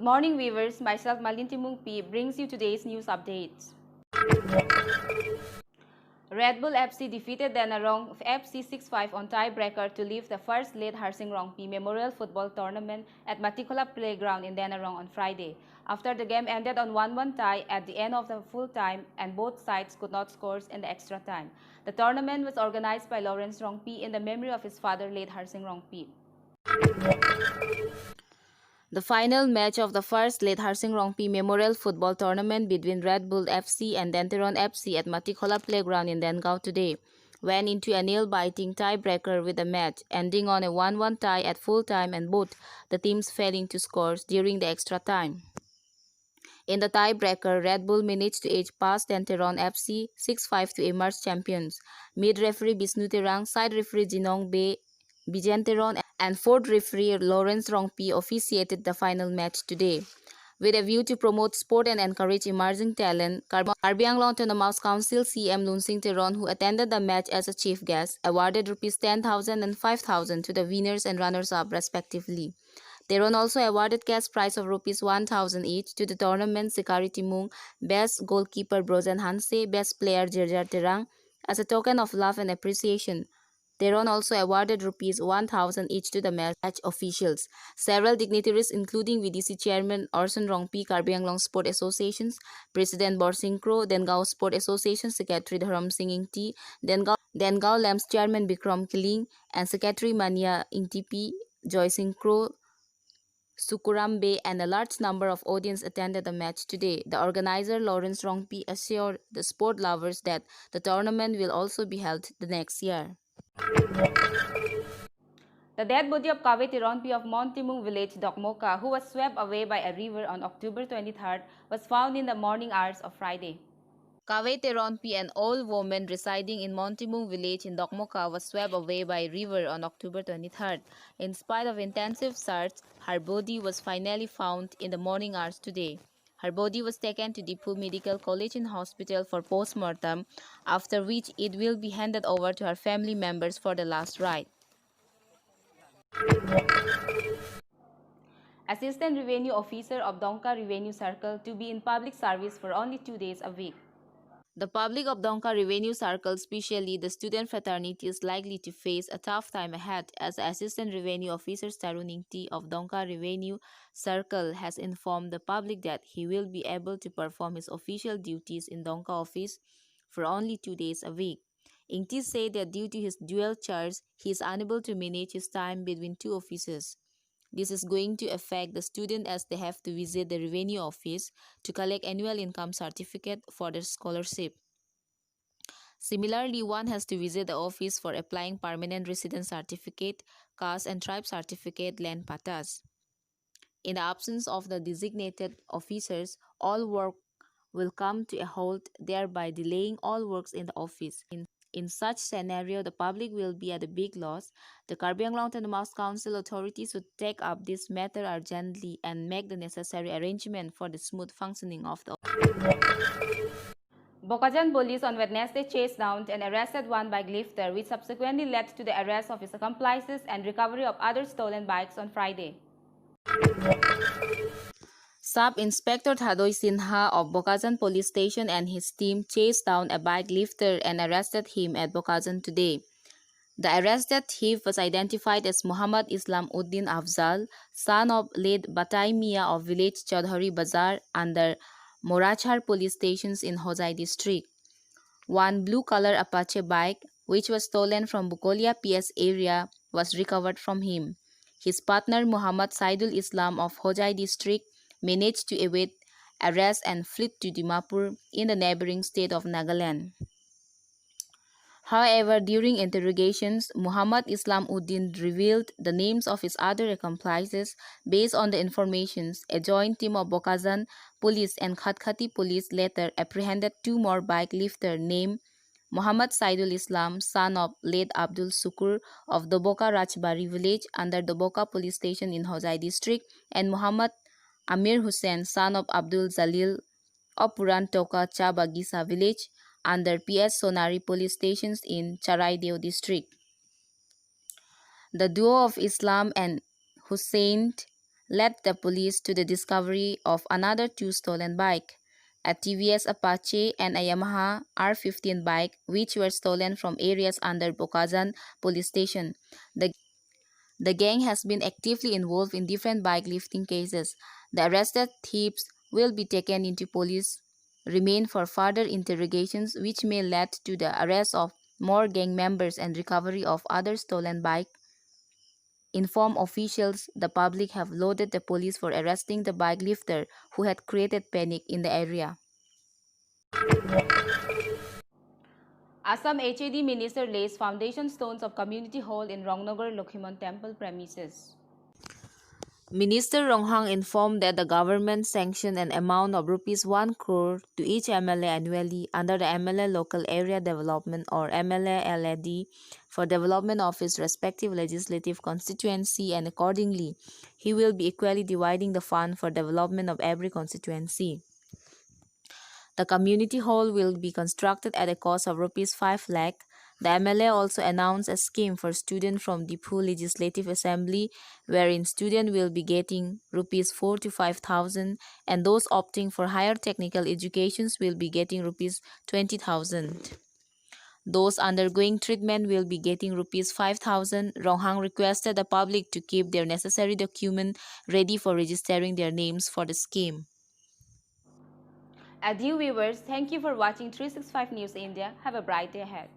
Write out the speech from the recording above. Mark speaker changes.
Speaker 1: morning, viewers. Myself, Malin Timung P, brings you today's news updates. Red Bull FC defeated Danarong FC 6-5 on tiebreaker to lift the first lead Harsing Rongpi Memorial Football Tournament at Matikula Playground in Danarong on Friday. After the game ended on 1-1 tie at the end of the full time and both sides could not score in the extra time. The tournament was organized by Lawrence Rongpi in the memory of his father, late Harsing Rongpi. The final match of the first late Harsing Rongpi Memorial Football Tournament between Red Bull FC and Danteron FC at Matikola Playground in Dengao today went into a nail-biting tiebreaker with the match ending on a 1-1 tie at full time and both the teams failing to score during the extra time. In the tiebreaker, Red Bull managed to edge past Danteron FC 6-5 to emerge champions. Mid-referee Bisnu Terang, side referee Jinong Bijanteron and fourth referee Lawrence Rongpi officiated the final match today. With a view to promote sport and encourage emerging talent, Karbi Anglong Autonomous Council CM Lunsing Teron, who attended the match as a chief guest, awarded Rs 10,000 and 5,000 to the winners and runners-up respectively. Teron also awarded cash prize of Rs 1,000 each to the tournament Sikari Timung, Best Goalkeeper Brojan Hanse, Best Player Jerjar Terang, as a token of love and appreciation. Teron also awarded Rs 1,000 each to the match officials. Several dignitaries, including VDC Chairman Orson Rongpi, Karbi Anglong Sport Associations, President Borsing Kro, Dengao Sport Association Secretary Dharam Singh Ingti, Dengao Lamps Chairman Bikram Kiling, and Secretary Mania Ingtipi, Joy Singh Kro, Sukuram Bay, and a large number of audience attended the match today. The organizer, Lawrence Rongpi, assured the sport lovers that the tournament will also be held the next year. The dead body of Kawit Tironpi of Montimung village, Dokmoka, who was swept away by a river on October 23rd, was found in the morning hours of Friday. Kawit Tironpi, an old woman residing in Montimung village in Dokmoka, was swept away by a river on October 23rd. In spite of intensive search, her body was finally found in the morning hours today. Her body was taken to Dipu Medical College and Hospital for post-mortem, after which it will be handed over to her family members for the last rite. Assistant Revenue Officer of Dongka Revenue Circle to be in public service for only 2 days a week. The public of Dongka Revenue Circle, especially the student fraternity, is likely to face a tough time ahead, as Assistant Revenue Officer Tarun Ingti of Dongka Revenue Circle has informed the public that he will be able to perform his official duties in Dongka office for only 2 days a week. Ingti said that due to his dual charge, he is unable to manage his time between two offices. This is going to affect the student as they have to visit the revenue office to collect annual income certificate for their scholarship. Similarly, one has to visit the office for applying permanent residence certificate, caste and tribe certificate, land patas. In the absence of the designated officers, all work will come to a halt, thereby delaying all works in the office. In such scenario, the public will be at a big loss. The Karbi Anglong Autonomous Council authorities should take up this matter urgently and make the necessary arrangement for the smooth functioning of the Bocazan police on Wednesday chased down and arrested one bike lifter, which subsequently led to the arrest of his accomplices and recovery of other stolen bikes on Friday. Sub-Inspector Thadoy Sinha of Bocazan Police Station and his team chased down a bike lifter and arrested him at Bocazan today. The arrested thief was identified as Muhammad Islam Uddin Afzal, son of late Batai Mia of village Chaudhary Bazar under Morachar police stations in Hojai district. One blue-color Apache bike, which was stolen from Bukolia PS area, was recovered from him. His partner Muhammad Saidul Islam of Hojai district managed to evade arrest and fled to Dimapur in the neighboring state of Nagaland. However, during interrogations, Muhammad Islam Uddin revealed the names of his other accomplices based on the informations. A joint team of Bocazan police and Khatkhati police later apprehended two more bike lifters named Muhammad Saidul Islam, son of late Abdul Sukur of Doboka Rajbari village under Doboka police station in Hojai district, and Muhammad Amir Hussain, son of Abdul Jalil of Puran Toka Cha Bagisa village under PS Sonari police stations in Charaideo district. The duo of Islam and Hussain led the police to the discovery of another two stolen bikes, a TVS Apache and a Yamaha R15 bike, which were stolen from areas under Bokazan police station. The gang has been actively involved in different bike lifting cases. The arrested thieves will be taken into police remain for further interrogations, which may lead to the arrest of more gang members and recovery of other stolen bikes. Informed officials, the public have lauded the police for arresting the bike lifter who had created panic in the area. Assam HAD Minister lays foundation stones of community hall in Rangnagar Lokhiman temple premises. Minister Ronghang informed that the government sanctioned an amount of rupees 1 crore to each MLA annually under the MLA Local Area Development or MLA LAD for development of his respective legislative constituency, and accordingly, he will be equally dividing the fund for development of every constituency. The community hall will be constructed at a cost of rupees 5 lakh. The MLA also announced a scheme for students from Diphu Legislative Assembly, wherein students will be getting rupees 4 to 5,000, and those opting for higher technical educations will be getting rupees 20,000. Those undergoing treatment will be getting rupees 5,000. Ronghang requested the public to keep their necessary document ready for registering their names for the scheme. Adieu viewers, thank you for watching 365 News India. Have a bright day ahead.